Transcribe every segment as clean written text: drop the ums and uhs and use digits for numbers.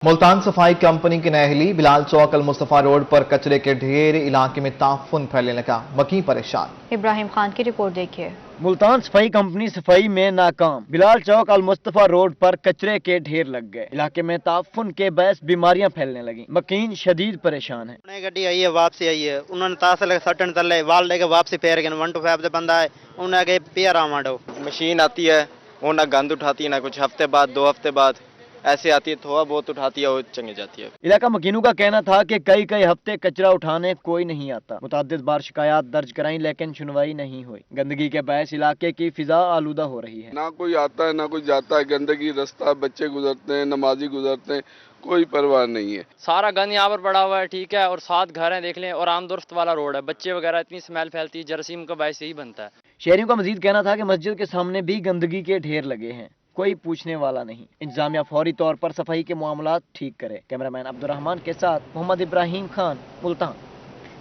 मुल्तान सफाई कंपनी की नहली बिलाल चौक अल मुस्तफा रोड पर कचरे के ढेर, इलाके में ताफुन फैलने लगा, मकीन परेशान। इब्राहिम खान की रिपोर्ट देखिए। मुल्तान सफाई कंपनी सफाई में नाकाम, बिलाल चौक अल मुस्तफा रोड पर कचरे के ढेर लग गए, इलाके में ताफुन के बायस बीमारियां फैलने लगी, मकीन शदीद परेशान है। गड्डी आई है, वापसी आई है, उन्होंने तासल सटन तले वाल लेके वापसी फेर गए 1 to 5 दे बंदा है, उन्हें आगे पियर आमाडो मशीन आती है, वो ना गंद उठाती है, ना कुछ हफ्ते बाद 2 हफ्ते बाद ऐसे आती है, थोड़ा बहुत उठाती है और चंगी जाती है। इलाका मकीनों का कहना था कि कई हफ्ते कचरा उठाने कोई नहीं आता। मुतअद्दिद बार शिकायत दर्ज कराई लेकिन सुनवाई नहीं हुई। गंदगी के बायस इलाके की फिजा आलूदा हो रही है। ना कोई आता है ना कोई जाता है, गंदगी रास्ता, बच्चे गुजरते हैं, नमाजी गुजरते हैं, कोई परवाह नहीं है। सारा गंद यहाँ पर पड़ा हुआ है, ठीक है, और 7 घर हैं, देख लें, और आमदोरफ्त वाला रोड है, बच्चे वगैरह, इतनी स्मेल फैलती है, जरासीम का बायस यही बनता है। शहरियों का मजीद कहना था कि मस्जिद के सामने भी गंदगी के ढेर लगे हैं, कोई पूछने वाला नहीं। इंतजामिया फौरी तौर पर सफाई के मामलात ठीक करे। कैमरामैन अब्दुर्रहमान के साथ मोहम्मद इब्राहिम खान, मुल्तान।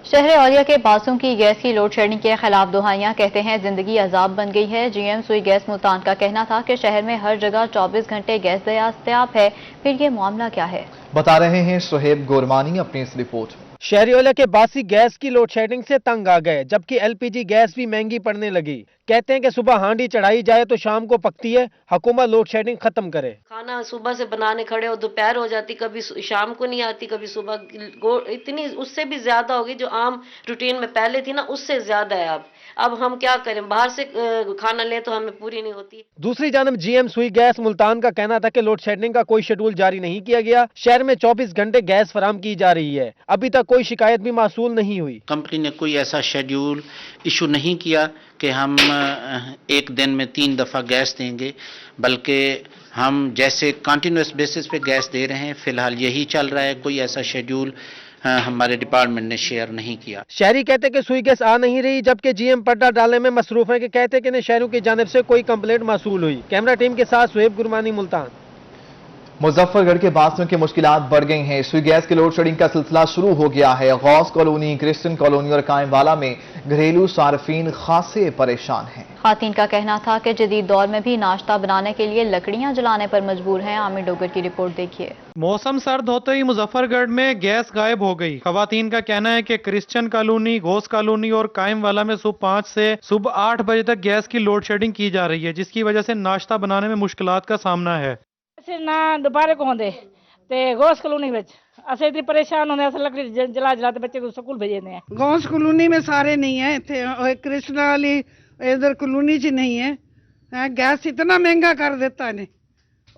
शहर औलिया के बासों की गैस की लोड शेडिंग के खिलाफ दुहाइयां, कहते हैं जिंदगी अजाब बन गई है। जीएम सुई गैस मुल्तान का कहना था कि शहर में हर जगह 24 घंटे गैस दस्तयाब है, फिर ये मामला क्या है, बता रहे हैं शोहेब गोरमानी अपनी इस रिपोर्ट में। शहरी औलिया के बासी गैस की लोड शेडिंग से तंग आ गए, जबकि एलपीजी गैस भी महंगी पड़ने लगी। कहते हैं कि सुबह हांडी चढ़ाई जाए तो शाम को पकती है, हुकूमत लोड शेडिंग खत्म करे। खाना सुबह से बनाने खड़े हो, दोपहर हो जाती, कभी शाम को नहीं आती, कभी सुबह, इतनी उससे भी ज्यादा होगी जो आम रूटीन में पहले थी ना, उससे ज्यादा है। अब हम क्या करें, बाहर से खाना लें तो हमें पूरी नहीं होती। दूसरी जानब जीएम सुई गैस मुल्तान का कहना था कि लोड शेडिंग का कोई शेड्यूल जारी नहीं किया गया। शहर में 24 घंटे गैस फराम की जा रही है, अभी तक कोई शिकायत भी मासूल नहीं हुई। कंपनी ने कोई ऐसा शेड्यूल इशू नहीं किया कि हम एक दिन में 3 दफा गैस देंगे, बल्कि हम जैसे कंटिन्यूस बेसिस पे गैस दे रहे हैं, फिलहाल यही चल रहा है। कोई ऐसा शेड्यूल हमारे डिपार्टमेंट ने शेयर नहीं किया। शहरी कहते कि सुई गैस आ नहीं रही, जबकि जीएम पट्टा डालने में मसरूफ है। कि कहते कि शहरों की जानिब से कोई कंप्लेंट मासूल हुई। कैमरा टीम के साथ सुहेब गुरमानी, मुल्तान। मुजफ्फरगढ़ के बासियों की मुश्किलात बढ़ गई हैं। सुई गैस की लोड शेडिंग का सिलसिला शुरू हो गया है। गौस कॉलोनी, क्रिश्चियन कॉलोनी और कायमवाला में घरेलू सार्फिन खासे परेशान हैं। खातीन का कहना था कि जदीद दौर में भी नाश्ता बनाने के लिए लकड़ियां जलाने पर मजबूर हैं। आमिर डोगर की रिपोर्ट देखिए। मौसम सर्द होते ही मुजफ्फरगढ़ में गैस गायब हो गई। खवातीन का कहना है कि क्रिश्चियन कॉलोनी, घोष कॉलोनी और कायमवाला में सुबह 5 से सुबह 8 बजे तक गैस की लोड शेडिंग की जा रही है, जिसकी वजह से नाश्ता बनाने में मुश्किलात का सामना है। ना दोपहर को होंदे ते घोष कॉलोनी में असे इतनी परेशान होंदे, अस लकड़ी जला जलाते बच्चे को स्कूल भेजने हैं। घोष कॉलोनी में सारे नहीं है, इथे कृष्णा वाली इधर कॉलोनी च नहीं है। गैस इतना महंगा कर देता है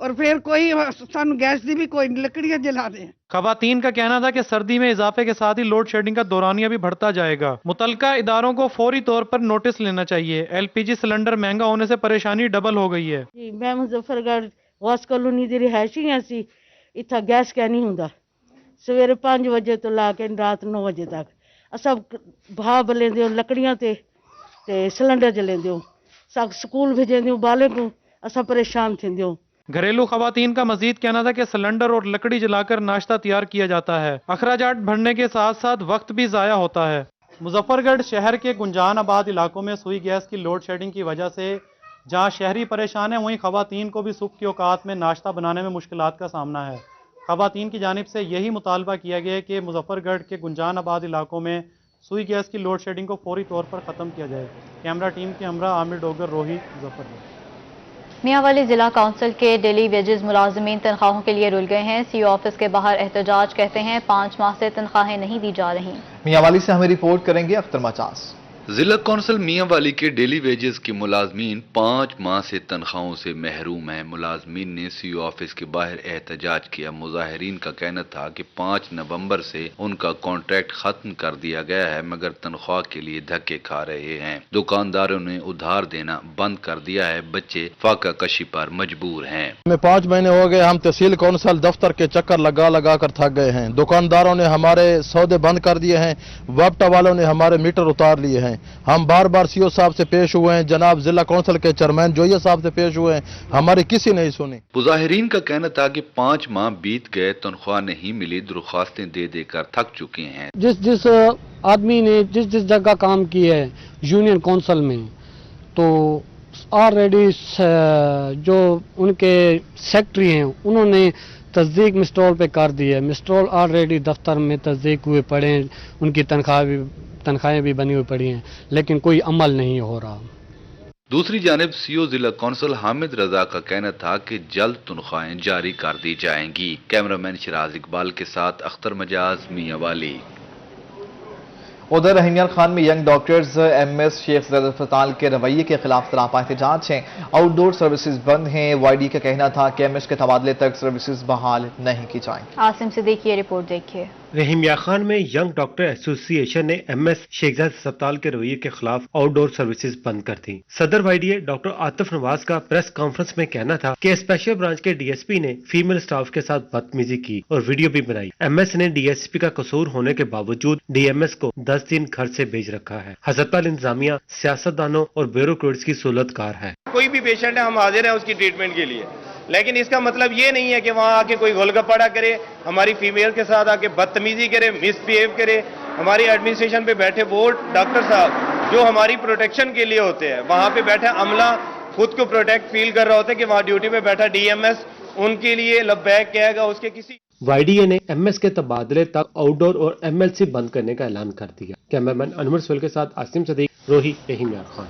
और फिर कोई सानू गैस दी भी कोई लकड़ियां जला दे। खवातीन का कहना था कि सर्दी में इजाफे के साथ ही लोड शेडिंग का दौरानिया भी बढ़ता जाएगा। मुतलका इदारों को फौरी तौर पर नोटिस लेना चाहिए। एलपीजी सिलेंडर महंगा होने से परेशानी डबल हो गई है। मैं मुजफ्फरगढ़ घोष कॉलोनी की रिहायशी हाँ, इतना गैस क्या नहीं होंगे। सवेरे 5 बजे तो ला के रात 9 बजे तक असा भाव लेंदे लकड़ियां ते सिलेंडर जलेंदे, सब स्कूल भेजेंदे बाले को, असा परेशान थेंदे। घरेलू खवातीन का मजीद कहना था कि सिलेंडर और लकड़ी जलाकर नाश्ता तैयार किया जाता है। अखराजात बढ़ने के साथ साथ वक्त भी जाया होता है। मुजफ्फरगढ़ शहर के गुंजान आबाद इलाकों में सुई गैस की लोड शेडिंग की वजह से जहां शहरी परेशान है, वहीं खवातीन को भी सुबह की औकात में नाश्ता बनाने में मुश्किलात का सामना है। खवातीन की जानिब से यही मुतालबा किया गया है कि मुजफ्फरगढ़ के गुंजान आबाद इलाकों में सुई गैस की लोड शेडिंग को फौरी तौर पर ख़त्म किया जाए। कैमरा टीम के हमरा आमिर डोगर, रोही, मुजफ्फरगढ़। मियांवाली जिला काउंसिल के डेली वेजेस मुलाजमीन तनख्वाहों के लिए रुल गए हैं। सीओ ऑफिस के बाहर एहतजाज, कहते हैं 5 माह से तनख्वाहें नहीं दी जा रही। मियांवाली से हमें रिपोर्ट करेंगे अख्तर मचास। जिला कौंसिल मियांवाली के डेली वेजेस के मुलाजमीन 5 माह से तनख्वाहों से महरूम हैं। मुलाजमीन ने सीओ ऑफिस के बाहर एहतजाज किया। मुजाहिरीन का कहना था कि 5 नवंबर से उनका कॉन्ट्रैक्ट खत्म कर दिया गया है, मगर तनख्वाह के लिए धक्के खा रहे हैं। दुकानदारों ने उधार देना बंद कर दिया है। बच्चे फाका कशी पर मजबूर हैं। हमें 5 महीने हो गए, हम तहसील कौंसिल दफ्तर के चक्कर लगा लगा कर थक गए हैं। दुकानदारों ने हमारे सौदे बंद कर दिए हैं, वपटा वालों ने हमारे मीटर उतार लिए हैं। हम बार बार सीओ साहब से पेश हुए हैं, जनाब जिला कौंसिल के चेयरमैन जोया साहब से पेश हुए हैं, हमारी किसी नहीं सुनी। मुजाहिरीन का कहना था कि 5 माह बीत गए, तनख्वाह नहीं मिली, दरख्वास्तें दे देकर थक चुके हैं। जिस आदमी ने जिस जगह काम किया है यूनियन कौंसिल में, तो ऑलरेडी जो उनके सेक्रेटरी हैं उन्होंने तस्दीक मिस्ट्रोल पे कर दी है। मिस्ट्रोल ऑलरेडी दफ्तर में तस्दीक हुए पड़े हैं, उनकी तनख्वाहें भी बनी हुई पड़ी हैं, लेकिन कोई अमल नहीं हो रहा। दूसरी जानिब सीओ जिला कौंसल हामिद रजा का कहना था कि जल्द तनख्वाहें जारी कर दी जाएंगी। कैमरामैन शिराज इकबाल के साथ अख्तर मजाज मियां वाली। उधर हिमियार खान में यंग डॉक्टर्स एमएस शेख ज़ैद अस्पताल के रवैये के खिलाफ सरापा एहतजाज है। आउटडोर सर्विसेज बंद हैं। वाईडी का कहना था कि एमएस के तबादले तक सर्विसेज बहाल नहीं की जाएंगी। आसिम सिद्दीकी की रिपोर्ट देखिए। रहीमिया खान में यंग डॉक्टर एसोसिएशन ने एमएस शेख ज़ैद अस्पताल के रवैये के खिलाफ आउटडोर सर्विसेज बंद कर दी। सदर वाईडीए डॉक्टर आतिफ नवाज का प्रेस कॉन्फ्रेंस में कहना था कि स्पेशल ब्रांच के डीएसपी ने फीमेल स्टाफ के साथ बदतमीजी की और वीडियो भी बनाई। एमएस ने डीएसपी का कसूर होने के बावजूद डीएमएस को 10 दिन घर से भेज रखा है। अस्पताल इंतजामिया सियासतदानों और ब्यूरोक्रेट्स की सहूलतकार है। कोई भी पेशेंट है, हम हाजिर हैं उसकी ट्रीटमेंट के लिए, लेकिन इसका मतलब ये नहीं है कि वहाँ आके कोई गोलगप्पा करे, हमारी फीमेल के साथ आके बदतमीजी करे, मिसबिहेव करे। हमारी एडमिनिस्ट्रेशन पे बैठे वो डॉक्टर साहब जो हमारी प्रोटेक्शन के लिए होते हैं, वहाँ पे बैठा अमला खुद को प्रोटेक्ट फील कर रहा होता है कि वहाँ ड्यूटी पे बैठा डीएमएस उनके लिए लब्बैक कहेगा उसके किसी। वाईडीए ने एमएस के तबादले तक आउटडोर और एमएलसी बंद करने का ऐलान कर दिया। कैमरामैन अनवर सोहेल के साथ आसिम सदीक, रोही, हिमियार खान।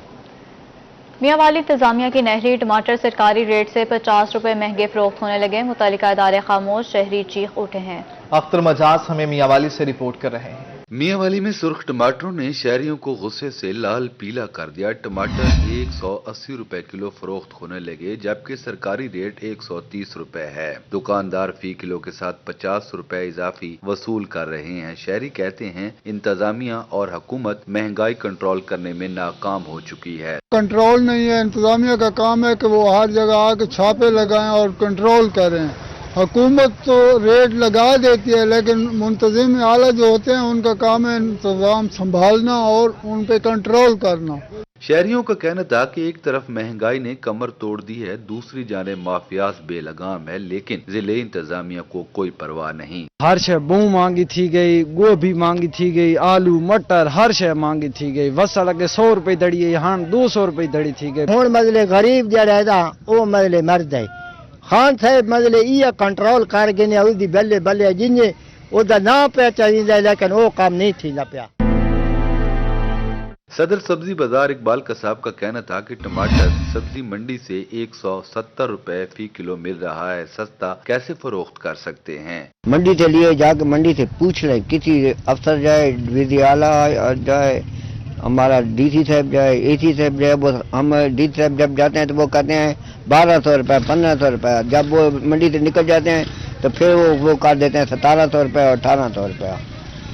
मियांवाली इंतजामिया की नहरी टमाटर सरकारी रेट से 50 रुपए महंगे फरोख्त होने लगे। मुतल्लिका इदारे खामोश, शहरी चीख उठे हैं। अख्तर मजाज हमें मियांवाली से रिपोर्ट कर रहे हैं। मियांवाली में सुर्ख टमाटरों ने शहरियों को गुस्से से लाल पीला कर दिया। टमाटर 180 रुपए किलो फरोख्त होने लगे, जबकि सरकारी रेट 130 रुपए है। दुकानदार फी किलो के साथ 50 रुपए इजाफी वसूल कर रहे हैं। शहरी कहते हैं इंतजामिया और हुकूमत महंगाई कंट्रोल करने में नाकाम हो चुकी है। कंट्रोल नहीं है, इंतजामिया का काम है कि वो हर जगह आके छापे लगाएं और कंट्रोल करें। हुकूमत तो रेट लगा देती है, लेकिन मुंतजिम आला जो होते हैं उनका काम है इंतजाम संभालना और उन पे कंट्रोल करना। शहरियों का कहना था कि एक तरफ महंगाई ने कमर तोड़ दी है, दूसरी जाने माफियाज बेलगाम है, लेकिन जिले इंतजामिया को कोई परवाह नहीं। हर शय बूँ मांगी थी गई, गोभी मांगी थी गई, आलू मटर हर शय मांगी थी गई। वसल अगे 100 रुपए दड़ी है, हाँ 200 रुपए दड़ी थी गई। हुण मसले गरीब जड़ा वो मसले मर जाए। खान साहब मसले ये कंट्रोल कर गए ने उसकी बल्ले बल्ले जिन्हें उसका ना पे चाहिए, लेकिन वो काम नहीं थी ना पिया। सदर सब्जी बाजार इकबाल कसाब का कहना था कि टमाटर सब्जी मंडी से 170 रुपए फी किलो मिल रहा है, सस्ता कैसे फरोख्त कर सकते हैं। मंडी से लिए जाके मंडी से पूछ ले, किसी अफसर जाए, विधि आला जाए, हमारा डीसी साहब जाए, एसी साहब जाए, वो हम डीसी साहब जब जाते हैं तो वो कहते हैं 1200 रुपये 1500 रुपये। जब वो मंडी से निकल जाते हैं तो फिर वो कर देते हैं 1700 रुपये और 1800 रुपया।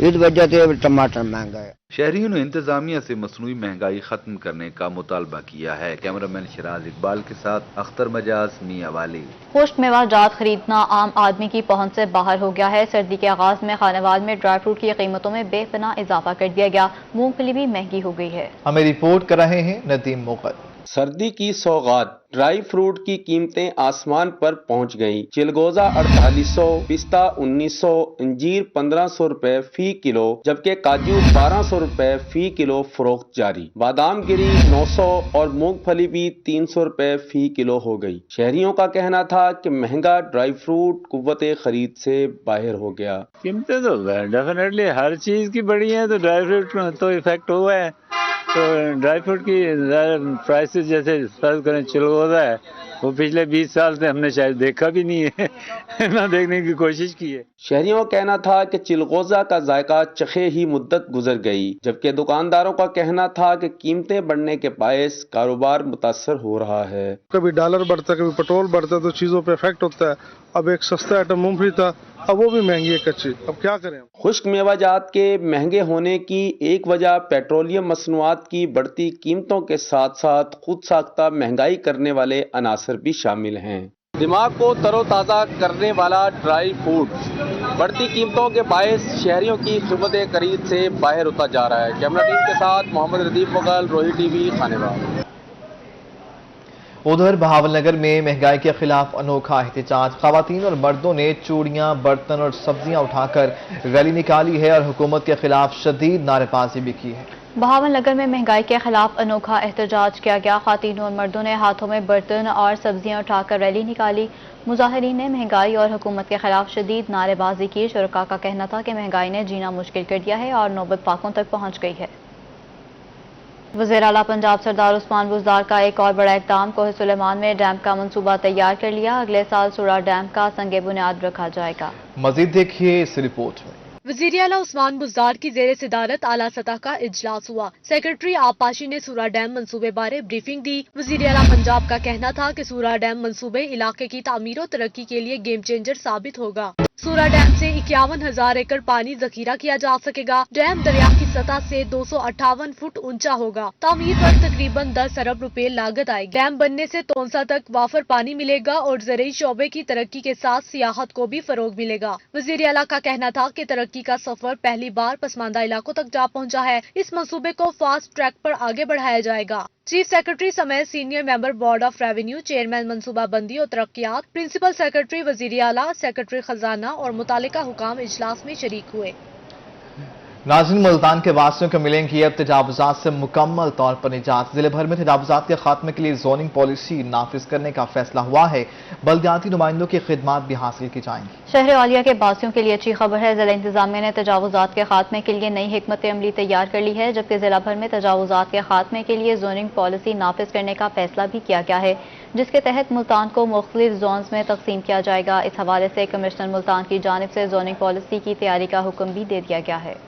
इस वजह से टमाटर महंगा है। शहरियों ने इंतजामिया से मसनूई महंगाई खत्म करने का मुतालबा किया है। कैमरामैन शिराज इकबाल के साथ अख्तर मजाज मियांवाली। खुश्क मेवा जात खरीदना आम आदमी की पहुंच से बाहर हो गया है। सर्दी के आगाज में खानेवाल में ड्राई फ्रूट की कीमतों में बेपनाह इजाफा कर दिया गया। मूंगफली भी महंगी हो गई है। हमें रिपोर्ट कर रहे हैं नदीम मुगल। सर्दी की सौगात ड्राई फ्रूट की कीमतें आसमान पर पहुंच गईं। चिलगोजा 4800, पिस्ता 1900, अंजीर 1500 रुपए फी किलो, जबकि काजू 1200 रुपए फी किलो फरोख्त जारी। बादाम गिरी 900 और मूंगफली भी 300 रुपए फी किलो हो गई। शहरियों का कहना था कि महंगा ड्राई फ्रूट कुव्वते खरीद से बाहर हो गया। कीमतें तो डेफिनेटली हर चीज की बढ़ी है, तो ड्राई फ्रूट तो इफेक्ट हुआ है। तो ड्राई फ्रूट की प्राइसेस जैसे फर्ज करें चिलगोजा है, वो पिछले 20 साल से हमने शायद देखा भी नहीं है ना देखने की कोशिश की है। शहरियों का कहना था कि चिलगोजा का जायका चखे ही मुद्दत गुजर गई, जबकि दुकानदारों का कहना था कि कीमतें बढ़ने के बायस कारोबार मुतासर हो रहा है। कभी डॉलर बढ़ता है, कभी पेट्रोल बढ़ता है, तो चीजों पे इफेक्ट होता है। अब एक सस्ता आइटम मूंगफली था, अब वो भी महंगी है कच्ची, अब क्या करें। खुश्क मेवाजात के महंगे होने की एक वजह पेट्रोलियम मसनूआत की बढ़ती कीमतों के साथ साथ खुद साख्ता महंगाई करने वाले अनासर भी शामिल हैं। दिमाग को तरोताज़ा करने वाला ड्राई फ्रूट बढ़ती कीमतों के बायस शहरियों की क़िमत खरीद से बाहर होता जा रहा है। कैमरा टीम के साथ मोहम्मद रदीफ मुगल, रोही टीवी, खानेवाल। उधर बहावलनगर में महंगाई के खिलाफ अनोखा एहतजाज। खवातीन और मर्दों ने चूड़ियां, बर्तन और सब्जियां उठाकर रैली निकाली है और हुकूमत के खिलाफ शदीद नारेबाजी भी की है। बहावल नगर में महंगाई के खिलाफ अनोखा एहतजाज किया गया। खातून और मर्दों ने हाथों में बर्तन और सब्जियां उठाकर रैली निकाली। मुजाहिरीन ने महंगाई और हुकूमत के खिलाफ शदीद नारेबाजी की। शुरका का कहना था कि महंगाई ने जीना मुश्किल कर दिया है और नौबत फाकों तक पहुंच गई है। वज़ीर आला पंजाब सरदार उस्मान बुज़दार का एक और बड़ा इक़दाम, कोह सुलेमान में डैम का मंसूबा तैयार कर लिया। अगले साल सूरा डैम का संगे बुनियाद रखा जाएगा। मजीद देखिए इस रिपोर्ट में। वज़ीर आला उस्मान बुज़दार की ज़ेर सदारत आला सतह का इजलास हुआ। सेक्रेटरी आपाशी ने सूरा डैम मंसूबे बारे ब्रीफिंग दी। वज़ीर आला पंजाब का कहना था कि सूरा डैम मंसूबे इलाके की तामीर और तरक्की के लिए गेम चेंजर साबित होगा। सूरा डैम से 51,000 एकड़ पानी जखीरा किया जा सकेगा। डैम दरिया की सतह से 258 फुट ऊंचा होगा। तामीर पर तकरीबन 10 अरब रुपए लागत आएगी। डैम बनने से तोंसा तक वाफर पानी मिलेगा और ज़रूरी शोबे की तरक्की के साथ सियाहत को भी फरोग मिलेगा। वज़ीर आला का कहना था कि तरक्की का सफर पहली बार पसमानदा इलाकों तक जा पहुंचा है। इस मंसूबे को फास्ट ट्रैक पर आगे बढ़ाया जाएगा। चीफ सेक्रेटरी समेत senior member board of revenue, chairman मनसूबा बंदी और तरक्कियात, प्रिंसिपल सेक्रेटरी वज़ीर आला, सेक्रेटरी खजाना और मुतालिका हुकाम इजलास में शरीक हुए। नाज़रीन, मुल्तान के वासियों को मिलेंगी अब तजावुज़ात से मुकम्मल तौर पर निजात। जिले भर में तजावुज़ात के खात्मे के लिए जोनिंग पॉलिसी नाफिज करने का फैसला हुआ है। बल्दियाती नुमाइंदों की खिदमात भी हासिल की जाएंगी। शहर औलिया के बासियों के लिए अच्छी खबर है। जिला इंतजामिया ने तजावुज़ात के खात्मे के लिए नई हिकमत अमली तैयार कर ली है, जबकि जिला भर में तजावुज़ात के खात्मे के लिए जोनिंग पॉलिसी नाफिज करने का फैसला भी किया गया है, जिसके तहत मुल्तान को मुख्तलिफ जोन्स में तकसीम किया जाएगा। इस हवाले से कमिश्नर मुल्तान की जानिब से जोनिंग पॉलिसी की तैयारी का हुक्म भी दे दिया गया है।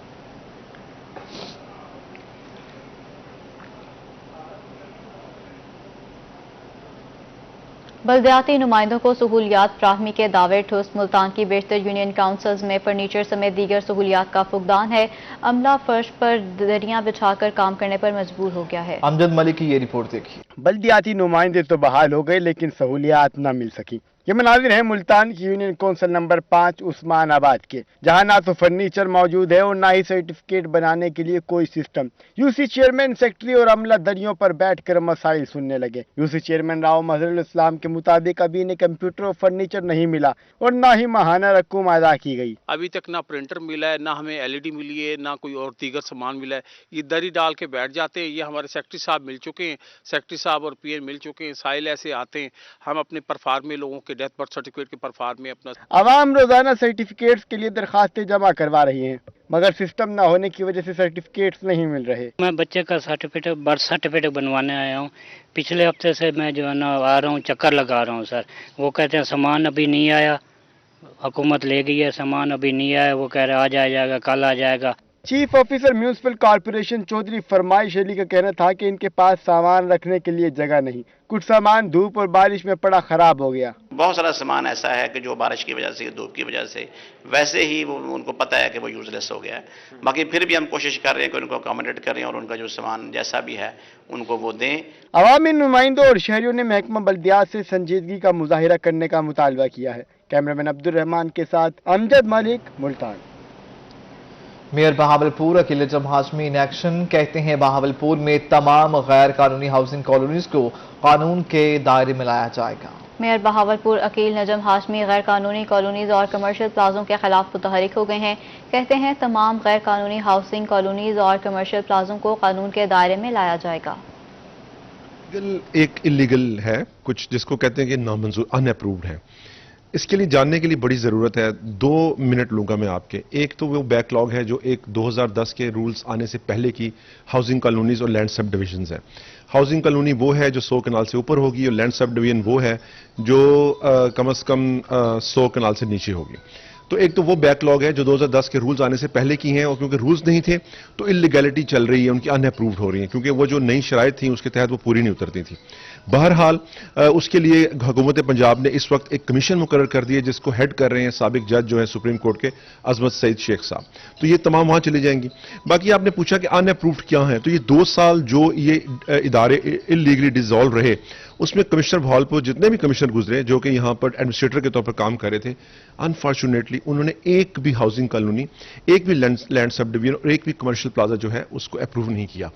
बल्दियाती नुमाइंदों को सहूलियात फ्राहमी के दावे ठुस। मुल्तान की बेशतर यूनियन काउंसिल्स में फर्नीचर समेत दीगर सहूलियात का फुकदान है। अमला फर्श पर दरियां बिछाकर काम करने पर मजबूर हो गया है। अमजद मलिक की ये रिपोर्ट देखिए। बल्दियाती नुमाइंदे तो बहाल हो गए, लेकिन सहूलियात न मिल सकी। ये मनाजिर है मुल्तान की यूनियन कौंसिल नंबर 5 उस्मानाबाद के, जहां ना तो फर्नीचर मौजूद है और ना ही सर्टिफिकेट बनाने के लिए कोई सिस्टम। यूसी चेयरमैन, सेक्रेटरी और अमला दरियों पर बैठकर मसाइल सुनने लगे। यूसी चेयरमैन राव मजहरुल इस्लाम के मुताबिक अभी इन्हें कंप्यूटर और फर्नीचर नहीं मिला और ना ही माहाना रकूम अदा की गई। अभी तक ना प्रिंटर मिला है, ना हमें LED मिली है, ना कोई और दीगर सामान मिला है। ये दरी डाल के बैठ जाते हैं। ये हमारे सेक्रेटरी साहब मिल चुके हैं, सेक्रेटरी साहब और PN मिल चुके हैं। साइल ऐसे आते हैं, हम अपने परफार्म में लोगों के डेथ बर्थ सर्टिफिकेट के परफार्म में अपना आवाम रोजाना सर्टिफिकेट्स के लिए दरखास्तें जमा करवा रही हैं, मगर सिस्टम न होने की वजह से सर्टिफिकेट्स नहीं मिल रहे। मैं बच्चे का सर्टिफिकेट, बर्थ सर्टिफिकेट बनवाने आया हूँ। पिछले हफ्ते से मैं जो है ना आ रहा हूँ, चक्कर लगा रहा हूँ सर। वो कहते हैं सामान अभी नहीं आया, हुकूमत ले गई है, सामान अभी नहीं आया। वो कह रहे आज आ जाएगा, कल आ जाएगा। Chief officer municipal corporation Chaudhry Farmaish Ali का कहना था कि इनके पास सामान रखने के लिए जगह नहीं। कुछ सामान धूप और बारिश में पड़ा खराब हो गया। बहुत सारा सामान ऐसा है कि जो बारिश की वजह से, धूप की वजह से वैसे ही वो उनको पता है कि वो यूजलेस हो गया है। बाकी फिर भी हम कोशिश कर रहे हैं कि उनको अकोमोडेट करें और उनका जो सामान जैसा भी है उनको वो दें। अवामी नुमाइंदों और शहरियों ने महकमा बल्दियात से संजीदगी का मुजाहिरा करने का मुतालबा किया है। कैमरामैन अब्दुल रहमान के साथ अमजद मलिक, मुल्तान। मेयर बहावलपुर अकील जम हाशमी इन एक्शन, कहते हैं बहावलपुर में तमाम गैर कानूनी हाउसिंग कॉलोनीज को कानून के दायरे में लाया जाएगा। मेयर बहावलपुर अकील नजम हाशमी गैर कानूनी कॉलोनीज और कमर्शियल प्लाजों के खिलाफ मुतहरिक हो गए हैं। कहते हैं तमाम गैर कानूनी हाउसिंग कॉलोनीज और कमर्शियल प्लाजों को कानून के दायरे में लाया जाएगा। एक इलीगल है, कुछ जिसको कहते हैं कि नामंजूर, अनअप्रूव्ड है। इसके लिए जानने के लिए बड़ी ज़रूरत है। 2 मिनट लूँगा मैं आपके। एक तो वो बैकलॉग है जो एक 2010 के रूल्स आने से पहले की हाउसिंग कॉलोनीज और लैंड सब डिविजन्स है। हाउसिंग कॉलोनी वो है जो 100 कनाल से ऊपर होगी और लैंड सब डिवीजन वो है जो कम से कम 100 कनाल से नीचे होगी। तो एक तो वो बैकलॉग है जो 2010 के रूल्स आने से पहले की हैं, और क्योंकि रूल्स नहीं थे तो इलीगैलिटी चल रही है, उनकी अनअप्रूव्ड हो रही है, क्योंकि वो जो नई शराइत थी उसके तहत वो पूरी नहीं उतरती थी। बहरहाल उसके लिए हुकूमत पंजाब ने इस वक्त एक कमीशन मुकर्रर कर दी है, जिसको हेड कर रहे हैं साबिक जज जो है सुप्रीम कोर्ट के अजमत सईद शेख साहब। तो ये तमाम वहां चली जाएंगी। बाकी आपने पूछा कि अनअप्रूव्ड क्या है, तो ये 2 साल जो ये इदारे इलीगली डिसॉल्व रहे اس میں کمشنر بھاولپور جتنے بھی کمشنر گزرے جو کہ یہاں پر ایڈمنسٹریٹر کے طور پر کام کر رہے تھے، انفارچونیٹلی انہوں نے ایک بھی ہاؤسنگ کالونی، ایک بھی لینڈ سب ڈویژن اور ایک بھی کمرشل پلازا جو ہے اس کو اپروو نہیں کیا۔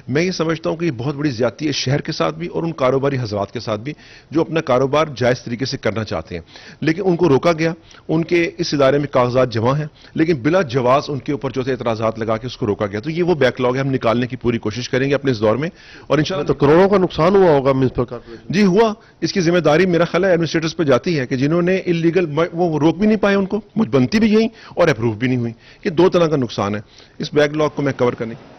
میں یہ سمجھتا ہوں کہ یہ بہت بڑی زیادتی ہے شہر کے ساتھ بھی اور ان کاروباری حضرات کے ساتھ بھی جو اپنا کاروبار جائز طریقے سے کرنا چاہتے ہیں، لیکن ان کو روکا گیا۔ ان کے اس ادارے میں کاغذات جمع ہیں لیکن بلا جواز ان کے اوپر جو اعتراضات لگا کے اس کو روکا گیا۔ تو یہ وہ بیک لاگ ہے، ہم نکالنے کی پوری کوشش کریں گے اپنے اس دور میں، اور انشاءاللہ تو کروڑوں کا نقصان ہوا ہوگا میونسپل کارپوریشن۔ جی ہوا، اس کی ذمہ داری میرا خیال ہے ایڈمنسٹریٹرز پہ جاتی ہے کہ جنہوں نے انلیگل وہ روک بھی نہیں پائے، ان کو مجھ بنتی بھی یہی اور اپروو بھی نہیں ہوئی۔ یہ دو طرح کا نقصان ہے، اس بیک لاگ کو میں کور کرنے کی۔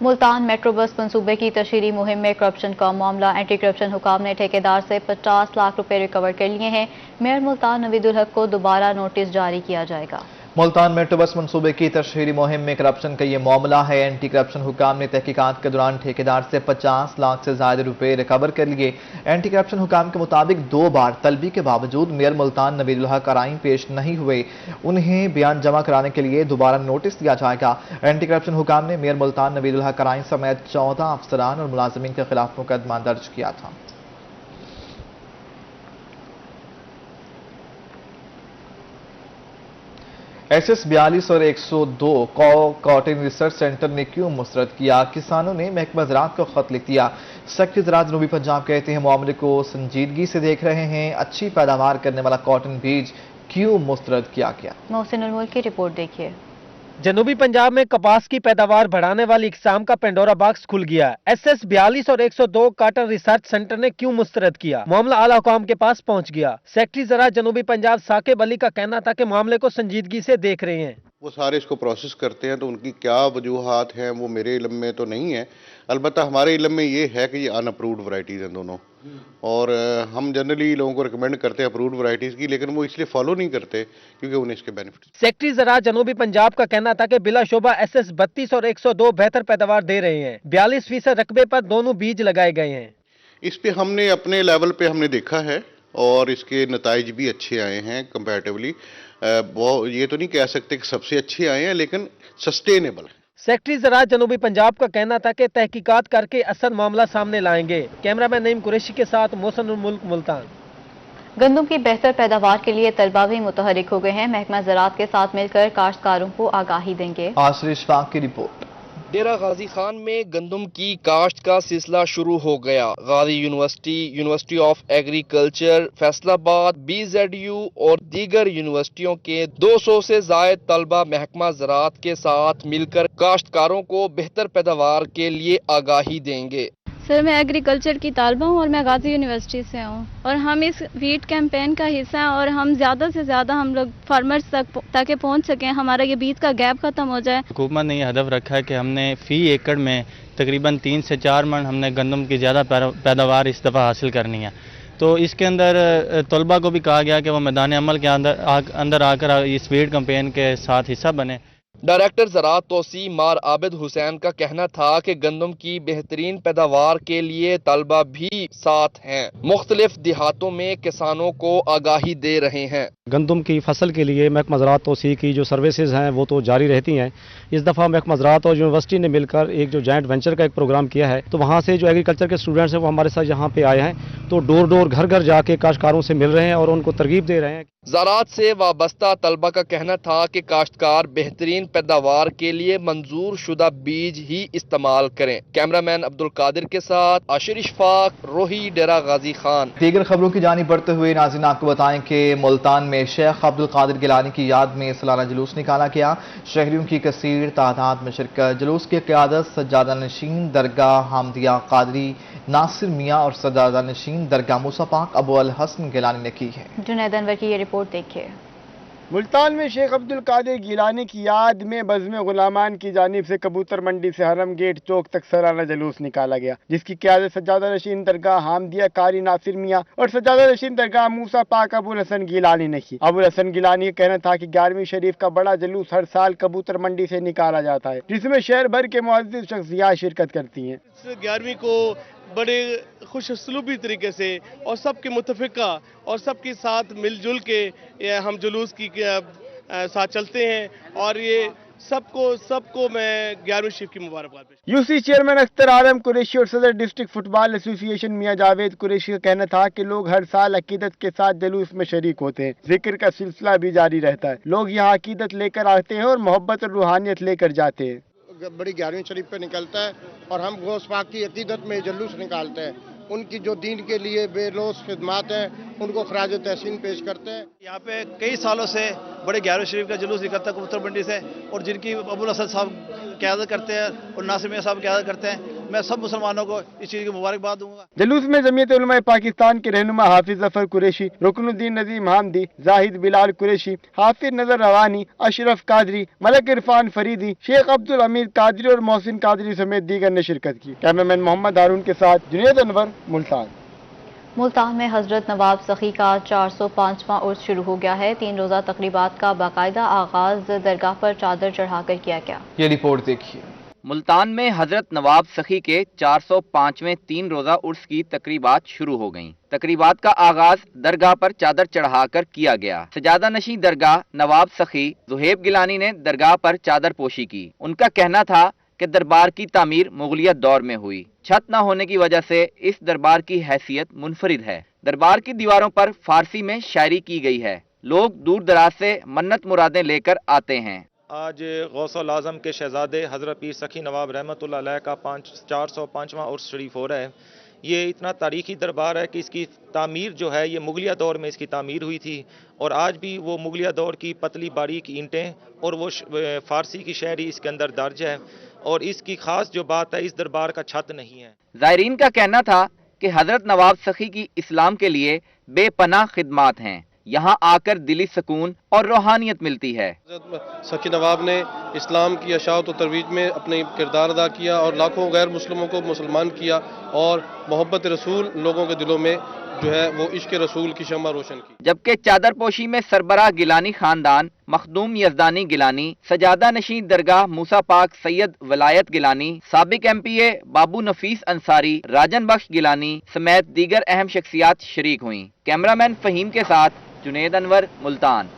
ملتان میٹرو بس منصوبے کی تشہیری مہم میں کرپشن کا معاملہ، اینٹی کرپشن حکام نے ٹھیکیدار سے 50 لاکھ روپے ریکور کر لیے ہیں۔ میئر ملتان نوید الحق کو دوبارہ نوٹس جاری کیا جائے گا۔ ملتان میٹرو بس منصوبے کی تشہیری مہم میں کرپشن کا یہ معاملہ ہے۔ اینٹی کرپشن حکام نے تحقیقات کے دوران ٹھیکیدار سے 50 لاکھ سے زائد روپے ریکور کر لیے۔ اینٹی کرپشن حکام کے مطابق 2 بار طلبی کے باوجود میئر ملتان نوید الحق آرائیں پیش نہیں ہوئے، انہیں بیان جمع کرانے کے لیے دوبارہ نوٹس دیا جائے گا۔ اینٹی کرپشن حکام نے میئر ملتان نوید الحق آرائیں سمیت 14 افسران اور ملازمین کے خلاف مقدمہ درج کیا تھا۔ ایس ایس 42 اور 102 کاٹن ریسرچ سینٹر نے کیوں مسترد کیا؟ کسانوں نے محکمہ زراعت کو خط لکھ دیا۔ سیکرٹری زراعت جنوبی پنجاب کہتے ہیں معاملے کو سنجیدگی سے دیکھ رہے ہیں، اچھی پیداوار کرنے والا کاٹن بیج کیوں مسترد کیا گیا؟ محسن الملک کی رپورٹ دیکھیے۔ جنوبی پنجاب میں کپاس کی پیداوار بڑھانے والی اقسام کا پینڈورا باکس کھل گیا۔ ایس ایس 42 اور 102 کاٹن ریسرچ سینٹر نے کیوں مسترد کیا؟ معاملہ اعلی حکام کے پاس پہنچ گیا۔ سیکرٹری زراعت جنوبی پنجاب ثاقب علی کا کہنا تھا کہ معاملے کو سنجیدگی سے دیکھ رہے ہیں۔ وہ سارے اس کو پروسیس کرتے ہیں تو ان کی کیا وجوہات ہیں وہ میرے علم میں تو نہیں ہے، البتہ ہمارے علم میں یہ ہے کہ یہ ان اپرووڈ ورائٹیز ہیں دونوں، اور ہم جنرلی لوگوں کو ریکمینڈ کرتے ہیں اپرووڈ ورائٹیز کی، لیکن وہ اس لیے فالو نہیں کرتے کیونکہ انہیں اس کے بینیفٹس۔ سیکرٹری زراعت جنوبی پنجاب کا کہنا تھا کہ بلا شعبہ ایس ایس 32 اور 102 بہتر پیداوار دے رہے ہیں۔ 42% رقبے پر دونوں بیج لگائے گئے ہیں۔ اس پہ ہم نے اپنے لیول پہ ہم نے دیکھا ہے اور اس کے نتائج بھی اچھے آئے ہیں کمپیریٹیولی۔ یہ تو نہیں کہہ سکتے کہ سب سے اچھے آئے ہیں لیکن سسٹینیبل ہیں۔ سیکرٹری زراعت جنوبی پنجاب کا کہنا تھا کہ تحقیقات کر کے اصل معاملہ سامنے لائیں گے۔ کیمرہ مین نعیم قریشی کے ساتھ محسن الملک، ملتان۔ گندم کی بہتر پیداوار کے لیے طلبہ بھی متحرک ہو گئے ہیں، محکمہ زراعت کے ساتھ مل کر کاشتکاروں کو آگاہی دیں گے۔ آصر اشفاق کی رپورٹ۔ ڈیرہ غازی خان میں گندم کی کاشت کا سلسلہ شروع ہو گیا۔ Ghazi university, university of agriculture, Faisalabad, BZU اور دیگر یونیورسٹیوں کے 200 سے زائد طلبہ محکمہ زراعت کے ساتھ مل کر کاشتکاروں کو بہتر پیداوار کے لیے آگاہی دیں گے۔ سر میں ایگریکلچر کی طالبہ ہوں اور میں غازی یونیورسٹی سے ہوں، اور ہم اس ویٹ کیمپین کا حصہ ہیں اور ہم زیادہ سے زیادہ ہم لوگ فارمرز تک تاکہ پہنچ سکیں، ہمارا یہ بیج کا گیپ ختم ہو جائے۔ حکومت نے یہ ہدف رکھا ہے کہ ہم نے فی ایکڑ میں تقریباً 3 سے 4 من ہم نے گندم کی زیادہ پیداوار اس دفعہ حاصل کرنی ہے۔ تو اس کے اندر طلبہ کو بھی کہا گیا کہ وہ میدان عمل کے اندر آ کر اس ویٹ کیمپین کے ساتھ حصہ بنے۔ ڈائریکٹر زراعت توسیع مار عابد حسین کا کہنا تھا کہ گندم کی بہترین پیداوار کے لیے طلبہ بھی ساتھ ہیں، مختلف دیہاتوں میں کسانوں کو آگاہی دے رہے ہیں۔ گندم کی فصل کے لیے محکمہ زراعت توسیع کی جو سروسز ہیں وہ تو جاری رہتی ہیں۔ اس دفعہ محکمہ زراعت اور یونیورسٹی نے مل کر ایک جو جوائنٹ وینچر کا ایک پروگرام کیا ہے، تو وہاں سے جو ایگریکلچر کے اسٹوڈنٹس ہیں وہ ہمارے ساتھ یہاں پہ آئے ہیں، تو ڈور ڈور گھر گھر جا کے کاشتکاروں سے مل رہے ہیں اور ان کو ترغیب دے رہے ہیں۔ زراعت سے وابستہ طلبہ کا کہنا تھا کہ کاشتکار بہترین پیداوار کے لیے منظور شدہ بیج ہی استعمال کریں۔ کیمرہ مین عبدالقادر کے ساتھ آصر اشفاق، روہی، ڈیرہ غازی خان۔ دیگر خبروں کی جانب بڑھتے ہوئے ناظرین آپ کو بتائیں کہ ملتان میں شیخ عبدالقادر گیلانی کی یاد میں سالانہ جلوس نکالا گیا۔ شہریوں کی کثیر تعداد میں شرکت۔ جلوس کی قیادت سجادہ نشین درگاہ حامدیہ قادری ناصر میاں اور سجادہ نشین درگاہ موسیٰ پاک ابو الحسن گیلانی نے کی ہے۔ جنید انور کی یہ رپورٹ دیکھیے۔ ملتان میں شیخ عبدالقادر گیلانی کی یاد میں بزم غلامان کی جانب سے کبوتر منڈی سے حرم گیٹ چوک تک سالانہ جلوس نکالا گیا، جس کی قیادت سجادہ نشین درگاہ حامدیہ قاری ناصر میاں اور سجادہ نشین درگاہ موسیٰ پاک ابو الحسن گیلانی نے کی۔ ابو الحسن گیلانی کا کہنا تھا کہ 11ویں شریف کا بڑا جلوس ہر سال کبوتر منڈی سے نکالا جاتا ہے، جس میں شہر بھر کے معزز شخصیات شرکت کرتی ہیں۔ 11ویں کو بڑے خوش اسلوبی طریقے سے اور سب کے متفقہ اور سب کے ساتھ مل جل کے ہم جلوس کی ساتھ چلتے ہیں، اور یہ सबको मैं 11वीं शिफ्ट की मुबारकबाद पेश। यूसी चेयरमैन अख्तर आलम कुरैशी और सदर डिस्ट्रिक्ट फुटबॉल एसोसिएशन मियां जावेद कुरैशी का कहना था कि लोग हर साल अकीदत के साथ जुलूस में शरीक होते हैं। जिक्र का सिलसिला भी जारी रहता है। लोग यहाँ अकीदत लेकर आते हैं और मोहब्बत और रूहानियत लेकर जाते हैं। बड़ी 11वीं शरीफ पे निकलता है और हम गौस पाक की अकीदत में जुलूस निकालते हैं। उनकी जो दीन के लिए बेलोस खिदमात हैं उनको खराज तहसीन पेश करते हैं। यहाँ पे कई सालों से बड़े 11वीं शरीफ का जुलूस निकलता है कबूतर मंडी से, और जिनकी अबुल असद साहब क़यादत करते हैं और नासिर मियां साहब क़यादत करते हैं। मैं सब मुसलमानों को इस चीज़ की मुबारकबाद दूंगा। जुलूस में जमीयत उलमा पाकिस्तान के रहनुमा हाफिज जफर कुरैशी, रुकनुद्दीन नजीम हामदी, जाहिद बिलाल कुरैशी, हाफिज नजर रवानी, अशरफ कादरी, मलक इरफान फरीदी, शेख अब्दुल अमीर कादरी और मोहसिन कादरी समेत दीगर ने शिरकत की। कैमरामैन मोहम्मद हारून के साथ जुनैद अनवर, मुल्तान। मुल्तान में हजरत नवाब सखी का 405वां उर्स शुरू हो गया है। 3 रोज़ा तकरीबात का बाकायदा आगाज दरगाह पर चादर चढ़ाकर किया गया। ये रिपोर्ट देखिए। मुल्तान में हजरत नवाब सखी के 405वें 3 रोज़ा उर्स की तकरीबात शुरू हो गईं। तकरीबात का आगाज दरगाह पर चादर चढ़ाकर किया गया। सजादा नशी दरगाह नवाब सखी जुहेब गिलानी ने दरगाह पर चादर पोशी की। उनका कहना था कि दरबार की तामीर मुगलिया दौर में हुई। छत न होने की वजह से इस दरबार की हैसियत मुनफरिद है। दरबार की दीवारों पर फारसी में शायरी की गई है। लोग दूर दराज से मन्नत मुरादें लेकर आते हैं। आज गौसुल आज़म के शहजादे हज़रत पीर सखी नवाब रहमतुल्लाह अलैह का 405वां उर्स शरीफ हो रहा है। ये इतना तारीखी दरबार है कि इसकी तामीर जो है ये मुगलिया दौर में इसकी तामीर हुई थी, और आज भी वो मुगलिया दौर की पतली बारीक ईंटें और वो फारसी की शायरी इसके अंदर दर्ज है। और इसकी खास जो बात है, इस दरबार का छत नहीं है। ज़ायरीन का कहना था कि हजरत नवाब सखी की इस्लाम के लिए बेपनाह खिदमात हैं। यहाँ आकर दिली सुकून और रूहानियत मिलती है। सखी नवाब ने इस्लाम की अशात और तरवीज में अपने किरदार अदा किया और लाखों गैर मुस्लिमों को मुसलमान किया, और मोहब्बत रसूल लोगों के दिलों में जो है वो इश्क रसूल की शम्मा रोशन की। जबकि चादर पोशी में सरबराह गिलानी खानदान, मखदूम यजदानी गिलानी, सजादा नशीं दरगाह मूसा पाक सैयद वलायत गिलानी, साबिक MPA बाबू नफीस अंसारी, राजन बख्श गिलानी समेत दीगर अहम शख्सियात शरीक हुई। कैमरामैन फहीम के साथ जुनैद अनवर, मुल्तान।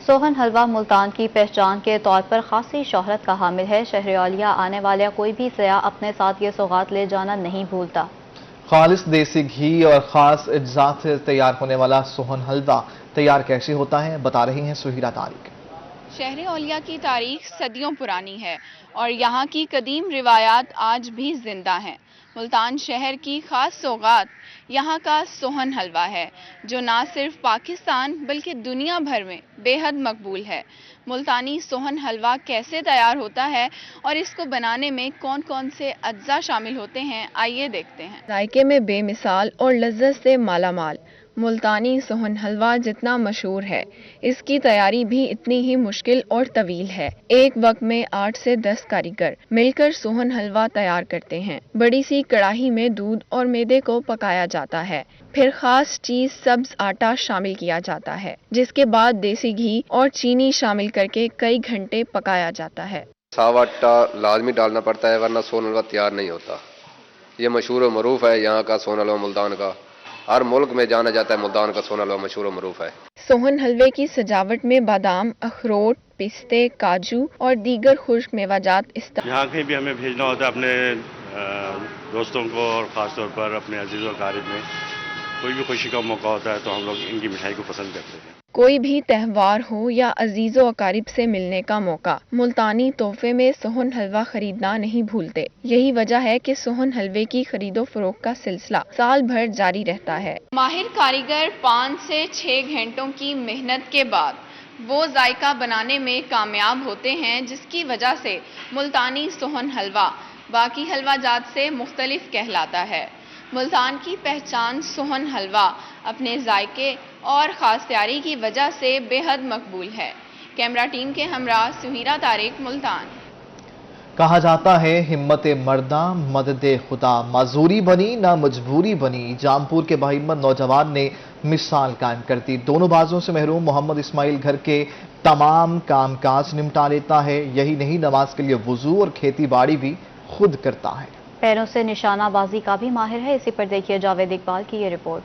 सोहन हलवा मुल्तान की पहचान के तौर पर खासी शोहरत का हामिल है। शहर औलिया आने वाला कोई भी सयाह अपने साथ ये सौगात ले जाना नहीं भूलता। खालिस देसी घी और खास अज्जात से तैयार होने वाला सोहन हलवा तैयार कैसे होता है, बता रही हैं सुहीरा तारिक। शहर औलिया की तारीख सदियों पुरानी है और यहाँ की कदीम रिवायात आज भी जिंदा हैं। मुल्तान शहर की खास सौगात यहाँ का सोहन हलवा है, जो ना सिर्फ पाकिस्तान बल्कि दुनिया भर में बेहद मकबूल है। मुल्तानी सोहन हलवा कैसे तैयार होता है और इसको बनाने में कौन कौन से अज्जा शामिल होते हैं, आइए देखते हैं। जायके में बेमिसाल और लज्जत से मालामाल मुल्तानी सोहन हलवा जितना मशहूर है, इसकी तैयारी भी इतनी ही मुश्किल और तवील है। एक वक्त में 8 से 10 कारीगर मिलकर सोहन हलवा तैयार करते हैं। बड़ी सी कढ़ाई में दूध और मैदे को पकाया जाता है, फिर खास चीज सब्ज आटा शामिल किया जाता है, जिसके बाद देसी घी और चीनी शामिल करके कई घंटे पकाया जाता है। सावा आटा लाजमी डालना पड़ता है, वरना सोहन हलवा तैयार नहीं होता। ये मशहूर और मरूफ है यहाँ का सोहन हलवा। मुल्तान का हर मुल्क में जाना जाता है, मुल्तान का सोहन हलवा मशहूर और मरूफ है। सोहन हलवे की सजावट में बादाम, अखरोट, पिस्ते, काजू और दीगर खुश्क मेवाजात यहाँ कहीं भी हमें भेजना होता है अपने दोस्तों को, और ख़ास तौर पर अपने अजीज़ और क़रीब में कोई भी खुशी का मौका होता है तो हम लोग इनकी मिठाई को पसंद करते हैं। कोई भी त्यौहार हो या अजीज़ो अकारिब से मिलने का मौका, मुल्तानी तोहफे में सोहन हलवा खरीदना नहीं भूलते। यही वजह है कि सोहन हलवे की खरीदो फरोख्त का सिलसिला साल भर जारी रहता है। माहिर कारीगर 5 से 6 घंटों की मेहनत के बाद वो जायका बनाने में कामयाब होते हैं, जिसकी वजह से मुल्तानी सोहन हलवा बाकी हलवा जात से मुख्तलिफ कहलाता है। मुल्तान की पहचान सोहन हलवा अपने जायके और ख़ास तैयारी की वजह से बेहद मकबूल है। कैमरा टीम के हमरा सुहीरा तारिक, मुल्तान। कहा जाता है हिम्मत मर्दा मदद खुदा, माजूरी बनी ना मजबूरी बनी। जामपुर के बहिम्मत नौजवान ने मिसाल कायम कर दी। दोनों बाजों से महरूम मोहम्मद इस्माइल घर के तमाम कामकाज निपटा लेता है। यही नहीं, नमाज के लिए वुजू और खेती बाड़ी भी खुद करता है। पैरों से निशानाबाजी का भी माहिर है। इसी पर देखिए जावेद इकबाल की ये रिपोर्ट।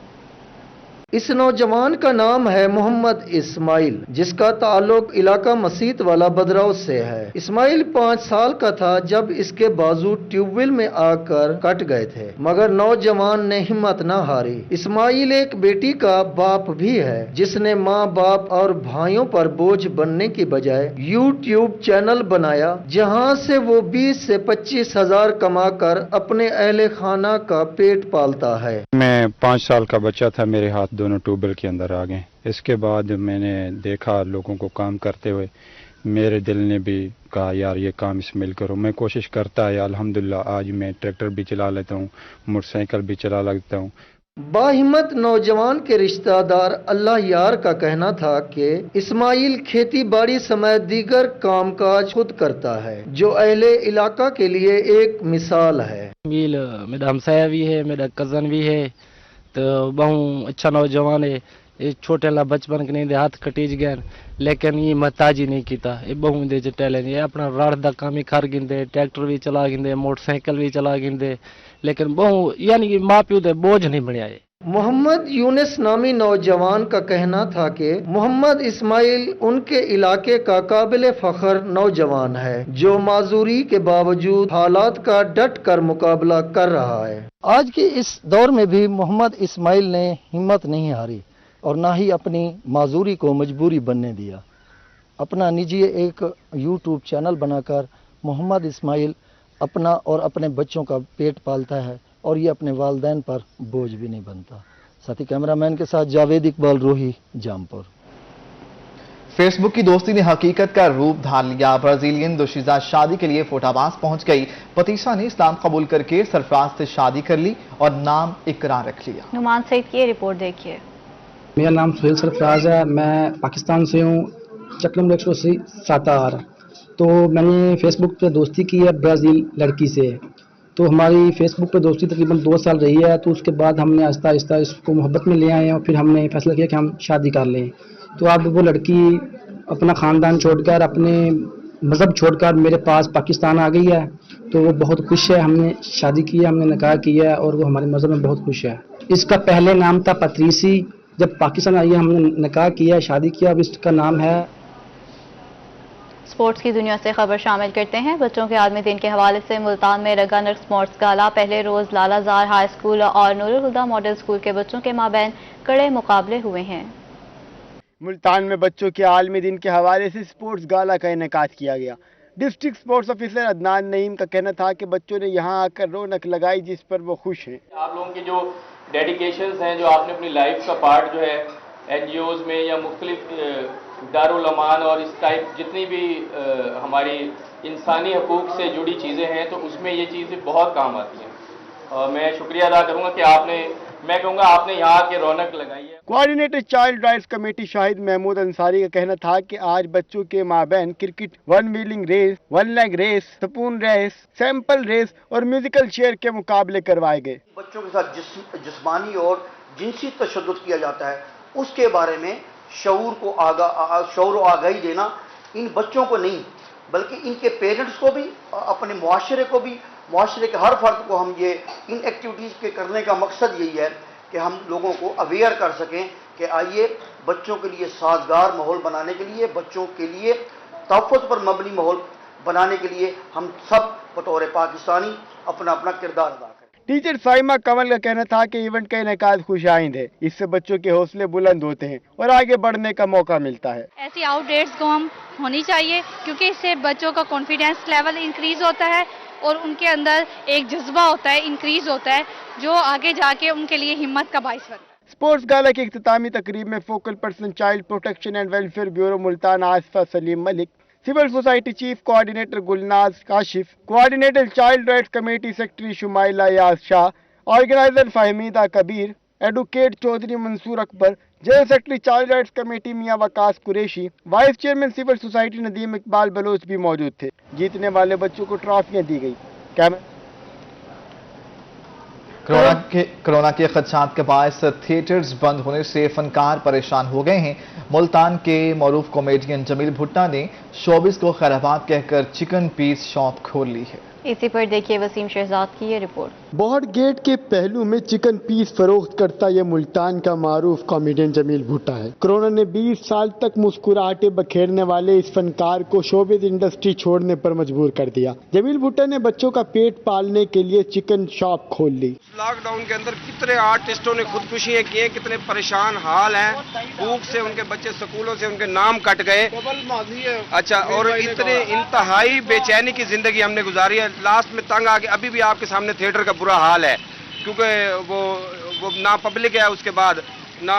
इस नौजवान का नाम है मोहम्मद इस्माइल, जिसका ताल्लुक इलाका मसीत वाला बदराव से है। इस्माइल 5 साल का था जब इसके बाजू ट्यूबवेल में आकर कट गए थे, मगर नौजवान ने हिम्मत न हारी। इस्माइल एक बेटी का बाप भी है, जिसने माँ बाप और भाइयों पर बोझ बनने की बजाय यूट्यूब चैनल बनाया, जहाँ से वो 20 से 25 हजार कमाकर अपने अहले खाना का पेट पालता है। मैं 5 साल का बच्चा था, मेरे हाथ दोनों ट्यूबवेल के अंदर आ गए। इसके बाद मैंने देखा लोगों को काम करते हुए, मेरे दिल ने भी कहा यार ये काम इसमें करो। मैं कोशिश करता है, अल्हम्दुलिल्लाह आज मैं ट्रैक्टर भी चला लेता हूँ, मोटरसाइकिल भी चला लेता हूँ। बाहिम्मत नौजवान के रिश्तेदार अल्लाह यार का कहना था कि इस्माइल खेती बाड़ी समेत दीगर कामकाज खुद करता है, जो अहले इलाका के लिए एक मिसाल है। मेरा हमसाया भी है, मेरा कज़न भी है, तो बहुत अच्छा नौजवान है। ये छोटे ला बचपन के नहीं हाथ कटीज गए, लेकिन ये महताजी नहीं किता। ये बहुत दे टैलेंट है, अपना राड़ दा काम ही कर गिंदे, ट्रैक्टर भी चला गिंदे, मोटरसाइकिल भी चला गिंदे, लेकिन बहुत यानी कि माँ प्यो दे बोझ नहीं बनया। मोहम्मद यूनिस नामी नौजवान का कहना था कि मोहम्मद इस्माइल उनके इलाके का काबिल फख्र नौजवान है, जो माजूरी के बावजूद हालात का डट कर मुकाबला कर रहा है। आज के इस दौर में भी मोहम्मद इस्माइल ने हिम्मत नहीं हारी और ना ही अपनी माजूरी को मजबूरी बनने दिया। अपना निजी एक यूट्यूब चैनल बनाकर मोहम्मद इस्माइल अपना और अपने बच्चों का पेट पालता है और ये अपने वालिदैन पर बोझ भी नहीं बनता। साथी कैमरामैन के साथ जावेद इकबाल, रोही, जामपुर। फेसबुक की दोस्ती ने हकीकत का रूप धार लिया। ब्राजीलियन दोशीजा शादी के लिए फोटाबाज पहुंच गई। पतीशा ने इस्लाम कबूल करके सरफराज से शादी कर ली और नाम इकरा रख लिया। नुमान सईद की रिपोर्ट देखिए। मेरा नाम सुहेल सरफराज है, मैं पाकिस्तान से हूँ, चक नंबर 180 सातार। तो मैंने फेसबुक पे दोस्ती की है ब्राज़ील लड़की से। तो हमारी फेसबुक पे दोस्ती तकरीबन 2 साल रही है। तो उसके बाद हमने आहिस्ता आहिस्ता इसको मोहब्बत में ले आए और फिर हमने फैसला किया कि हम शादी कर लें। तो अब वो लड़की अपना ख़ानदान छोड़कर, अपने मज़हब छोड़कर मेरे पास पाकिस्तान आ गई है। तो वो बहुत खुश है, हमने शादी की है, हमने निकाह किया है और वो हमारे मज़हब में बहुत खुश है। इसका पहले नाम था पत्रीसी, जब पाकिस्तान आई है हमने निकाह किया, शादी किया, अब इसका नाम है। स्पोर्ट्स की दुनिया से खबर शामिल करते हैं। बच्चों के आलमी दिन के हवाले से मुल्तान में रंगानर स्पोर्ट्स गाला पहले रोज लालाजार हाई स्कूल और नूरुल हुदा मॉडल स्कूल के बच्चों के माबैन कड़े मुकाबले हुए हैं। मुल्तान में बच्चों के आलमी दिन के हवाले से स्पोर्ट्स गाला का इनेकाद किया गया। District sports officer Adnan Naeem का कहना था कि बच्चों ने यहाँ आकर रौनक लगाई, जिस पर वो खुश हैं। आप लोगों की जो डेडिकेशंस हैं, जो आपने अपनी लाइफ का पार्ट जो है एनजीओज में या मुख्तलिफ दारुल अमान और इस टाइप जितनी भी हमारी इंसानी हकूक़ से जुड़ी चीज़ें हैं, तो उसमें ये चीज़ें बहुत काम आती हैं। और मैं शुक्रिया अदा करूँगा कि मैं कहूँगा आपने यहाँ के रौनक लगाई है। Coordinator child rights committee Shahid Mahmood Ansari का कहना था कि आज बच्चों के माबैन cricket, 1 wheeling race, 1 leg race, spoon race, sample race और म्यूजिकल चेयर के मुकाबले करवाए गए। बच्चों के साथ जिस्मानी और जिनसी तशद्दुद किया जाता है, उसके बारे में शऊर और आगाही देना इन बच्चों को नहीं, बल्कि इनके पेरेंट्स को भी, अपने मुआशरे को भी, मुआशरे के हर फर्द को हम ये इन एक्टिविटीज़ के करने का मकसद यही है कि हम लोगों को अवेयर कर सकें कि आइए बच्चों के लिए साजगार माहौल बनाने के लिए, बच्चों के लिए तहफ़्फ़ुज़ पर मबनी माहौल बनाने के लिए हम सब बतौर पाकिस्तानी अपना अपना किरदार अदा करें। टीचर साइमा कमल का कहना था कि इवेंट का इनेकाद खुशाइंद है, इससे बच्चों के हौसले बुलंद होते हैं और आगे बढ़ने का मौका मिलता है। ऐसी आउटडेट्स को हम होनी चाहिए, क्योंकि इससे बच्चों का कॉन्फिडेंस लेवल इंक्रीज होता है और उनके अंदर एक जज्बा होता है, इंक्रीज होता है, जो आगे जाके उनके लिए हिम्मत का बाइस बनता है। स्पोर्ट्स गाला की इख्तितामी तकरीब में focal person child protection and welfare bureau Multan Asifa Salim Malik, civil society chief coordinator Gulnaz Kashif, coordinator child rights committee secretary Shumaila Yaz Shah, organiser Fahmida Kabir, advocate Chaudhry Mansoor Akbar, general secretary child rights committee Mian Waqas Qureshi, vice chairman civil society Nadeem Iqbal Baloch भी मौजूद थे। जीतने वाले बच्चों को ट्रॉफियां दी गई। कोरोना के खदशात के बायस थिएटर्स बंद होने से फनकार परेशान हो गए हैं। मुल्तान के मरूफ कॉमेडियन जमील भुट्टा ने शोबिस को खैराबाद कहकर चिकन पीस शॉप खोल ली है। इसी पर देखिए वसीम शहजाद की ये रिपोर्ट। बोहड़ गेट के पहलू में चिकन पीस फरोख्त करता ये मुल्तान का मारूफ कॉमेडियन जमील भुट्टा है। कोरोना ने 20 साल तक मुस्कुराहटे बखेरने वाले इस फनकार को शोबिज इंडस्ट्री छोड़ने पर मजबूर कर दिया। जमील भुट्टा ने बच्चों का पेट पालने के लिए चिकन शॉप खोल ली। लॉकडाउन के अंदर कितने आर्टिस्टों ने खुदकुशियां की हैं, कितने परेशान हाल हैं, भूख से उनके बच्चे स्कूलों से उनके नाम कट गए। अच्छा, और इतने इंतहाई बेचैनी की जिंदगी हमने गुजारी है। लास्ट में तंग आ गए। अभी भी आपके सामने थिएटर का बुरा हाल है, क्योंकि वो ना पब्लिक है, उसके बाद ना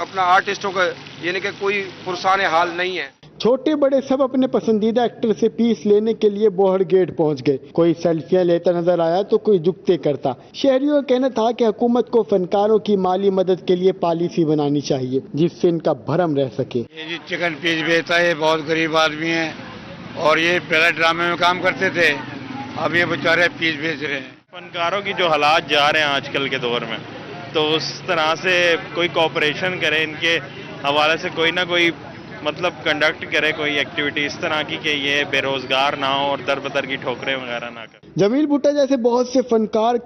अपना आर्टिस्टों का यानी कि कोई पुरसाने हाल नहीं है। छोटे बड़े सब अपने पसंदीदा एक्टर से पीस लेने के लिए बोहड़ गेट पहुंच गए। कोई सेल्फियां लेता नजर आया तो कोई जुगते करता। शहरियों का कहना था कि हुकूमत को फनकारों की माली मदद के लिए पॉलिसी बनानी चाहिए जिससे इनका भरम रह सके। ये जी चिकन पीस बेचता है, बहुत गरीब आदमी है और ये पहले ड्रामे में काम करते थे, अब ये बेचारे पीस बेच रहे हैं। फनकारों की जो हालात जा रहे हैं आजकल के दौर में, तो उस तरह से कोई कोऑपरेशन करे, इनके हवाले से कोई ना कोई मतलब कंडक्ट करे कोई एक्टिविटी इस तरह की कि ये बेरोजगार ना हो और दर बदर की ठोकरें वगैरह ना करें। जमील भुट्टा जैसे बहुत से फनकार